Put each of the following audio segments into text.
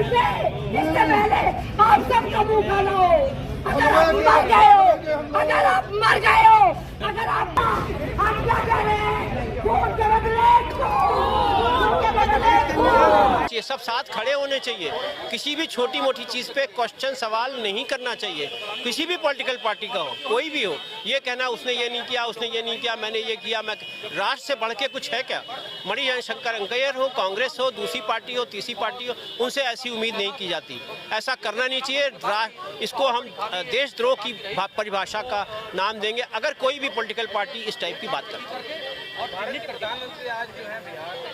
से इससे पहले आप सबका मुंह काला हो। अगर आप मर गए हो, अगर आप मर गए हो, अगर आप क्या कर रहे हैं, वोट के बदले वोट के बदले ये सब साथ खड़े होने चाहिए। किसी भी छोटी मोटी चीज़ पे क्वेश्चन सवाल नहीं करना चाहिए, किसी भी पॉलिटिकल पार्टी का हो, कोई भी हो। ये कहना उसने ये नहीं किया, उसने ये नहीं किया, मैंने ये किया, मैं राष्ट्र से बढ़ के कुछ है क्या? मणिशंकर अंकैयर हो, कांग्रेस हो, दूसरी पार्टी हो, तीसरी पार्टी हो, उनसे ऐसी उम्मीद नहीं की जाती। ऐसा करना नहीं चाहिए। इसको हम देशद्रोह की परिभाषा का नाम देंगे अगर कोई भी पॉलिटिकल पार्टी इस टाइप की बात करती है। और प्रधानमंत्री आज जो है बिहार में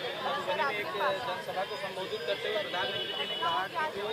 एक जनसभा को संबोधित करते हुए प्रधानमंत्री जी ने कहा कि जो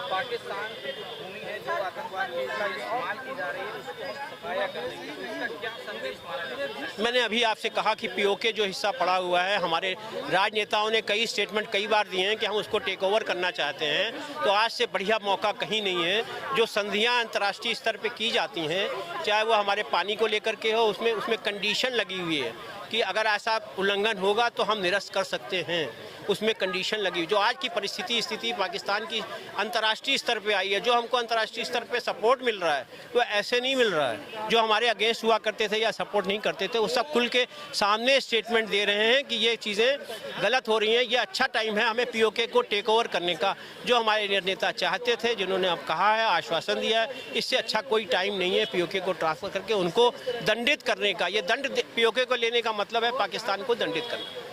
पाकिस्तान की जो भूमि है, जो आतंकवाद के इस्तेमाल की जा रही है, उसको हम सफाया कर देंगे। तो इसका क्या संदेश माना जाता है? मैंने अभी आपसे कहा कि पीओके जो हिस्सा पड़ा हुआ है, हमारे राजनेताओं ने कई स्टेटमेंट कई बार दिए हैं कि हम उसको टेक ओवर करना चाहते हैं। तो आज से बढ़िया मौका कहीं नहीं है। जो संधियाँ अंतर्राष्ट्रीय स्तर पर की जाती हैं, चाहे वो हमारे पानी को लेकर के हो, उसमें कंडीशन लगी हुई है कि अगर ऐसा उल्लंघन होगा तो हम निरस्त कर सकते हैं। उसमें कंडीशन लगी। जो आज की स्थिति पाकिस्तान की अंतर्राष्ट्रीय स्तर पे आई है, जो हमको अंतर्राष्ट्रीय स्तर पे सपोर्ट मिल रहा है, वो ऐसे नहीं मिल रहा है। जो हमारे अगेंस्ट हुआ करते थे या सपोर्ट नहीं करते थे, वो सब खुल के सामने स्टेटमेंट दे रहे हैं कि ये चीज़ें गलत हो रही हैं। ये अच्छा टाइम है हमें पीओके को टेक ओवर करने का, जो हमारे नेता चाहते थे, जिन्होंने अब कहा है, आश्वासन दिया है। इससे अच्छा कोई टाइम नहीं है पीओके को ट्रांसफर करके उनको दंडित करने का। ये दंड पीओके को लेने का मतलब है पाकिस्तान को दंडित करना।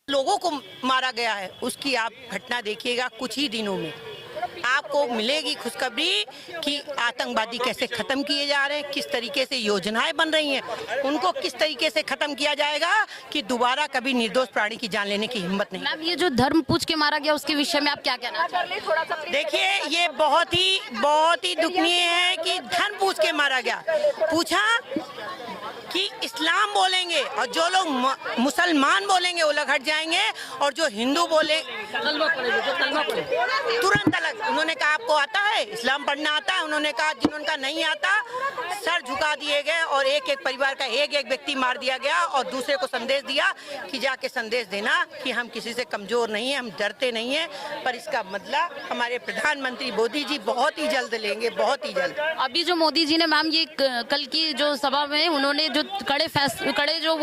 लोगों को मारा गया है, उसकी आप घटना देखिएगा। कुछ ही दिनों में आपको मिलेगी खुशखबरी कि आतंकवादी कैसे खत्म किए जा रहे हैं, किस तरीके से योजनाएं बन रही हैं, उनको किस तरीके से खत्म किया जाएगा कि दोबारा कभी निर्दोष प्राणी की जान लेने की हिम्मत नहीं। मैम, ये जो धर्म पूछ के मारा गया उसके विषय में आप क्या कहना चाहते हैं? देखिए, ये बहुत ही दुखनीय है कि धर्म पूछ के मारा गया। पूछा कि इस्लाम बोलेंगे और जो लोग मुसलमान बोलेंगे वो लोग हट जाएंगे, और जो हिंदू बोले तुरंत अलग। उन्होंने कहा आपको आता है, इस्लाम पढ़ना आता है? उन्होंने कहा जिन्होंने नहीं आता सर झुका दिए गए, और एक एक परिवार का एक एक व्यक्ति मार दिया गया, और दूसरे को संदेश दिया कि जाके संदेश देना कि हम किसी से कमजोर नहीं है, हम डरते नहीं है। पर इसका बदला हमारे प्रधानमंत्री मोदी जी बहुत ही जल्द लेंगे, बहुत ही जल्द। अभी जो मोदी जी ने मैम ये कल की जो सभा में उन्होंने जो कड़े जो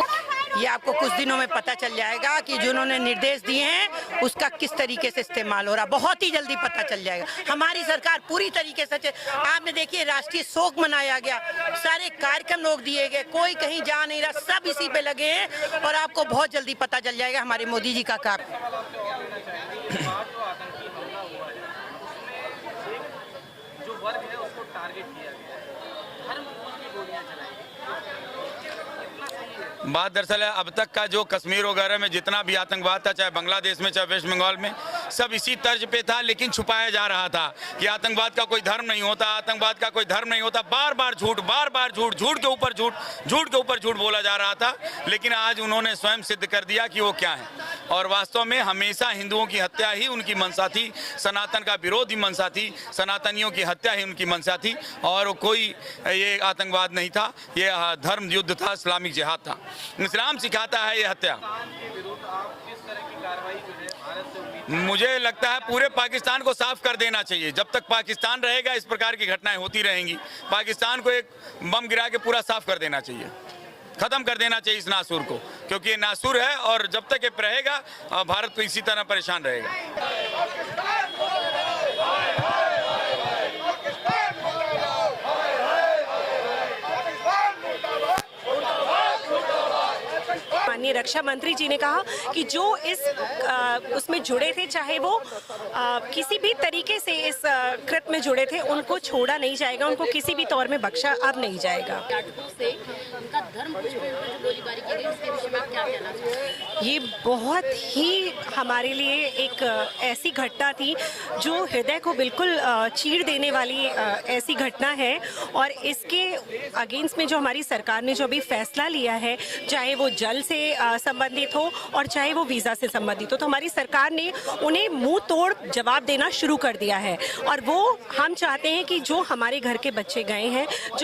ये आपको कुछ दिनों में पता चल जाएगा कि जो उन्होंने निर्देश दिए हैं उसका किस तरीके से इस्तेमाल हो रहा, बहुत ही जल्दी पता चल जाएगा। हमारी सरकार पूरी तरीके से, आपने देखिए राष्ट्रीय शोक मनाया गया, सारे कार्यक्रम रोक दिए गए, कोई कहीं जा नहीं रहा, सब इसी पे लगे हैं, और आपको बहुत जल्दी पता चल जाएगा हमारे मोदी जी का काम। बात दरअसल है, अब तक का जो कश्मीर वगैरह में जितना भी आतंकवाद था, चाहे बांग्लादेश में चाहे वेस्ट बंगाल में, सब इसी तर्ज पे था, लेकिन छुपाया जा रहा था कि आतंकवाद का कोई धर्म नहीं होता, आतंकवाद का कोई धर्म नहीं होता। बार बार झूठ, झूठ के ऊपर झूठ, झूठ के ऊपर झूठ बोला जा रहा था। लेकिन आज उन्होंने स्वयं सिद्ध कर दिया कि वो क्या है, और वास्तव में हमेशा हिंदुओं की हत्या ही उनकी मंशा थी, सनातन का विरोध ही मंशा थी, सनातनियों की हत्या ही उनकी मंशा थी, और कोई ये आतंकवाद नहीं था, ये धर्म युद्ध था, इस्लामिक जिहाद था। इस्लाम सिखाता है ये हत्या। मुझे लगता है पूरे पाकिस्तान को साफ कर देना चाहिए। जब तक पाकिस्तान रहेगा इस प्रकार की घटनाएं होती रहेंगी। पाकिस्तान को एक बम गिरा के पूरा साफ कर देना चाहिए, खत्म कर देना चाहिए इस नासूर को, क्योंकि ये नासूर है, और जब तक ये रहेगा भारत को इसी तरह परेशान रहेगा। माननीय रक्षा मंत्री जी ने कहा कि जो इस उसमें जुड़े थे, चाहे वो किसी भी तरीके से इस कृत्य में जुड़े थे, उनको छोड़ा नहीं जाएगा, उनको किसी भी तौर में बख्शा अब नहीं जाएगा। से उनका धर्म पूछ के जो गोलीबारी की गई उसके विषय में आप क्या कहना चाहते हैं? ये बहुत ही हमारे लिए एक ऐसी घटना थी जो हृदय को बिल्कुल चीर देने वाली ऐसी घटना है। और इसके अगेंस्ट में जो हमारी सरकार ने जो अभी फैसला लिया है, चाहे वो जल से संबंधित हो और चाहे वो वीज़ा से संबंधित हो, तो हमारी सरकार ने उन्हें मुंह तोड़ जवाब देना शुरू कर दिया है। और वो हम चाहते हैं कि जो हमारे घर के बच्चे गए हैं, जो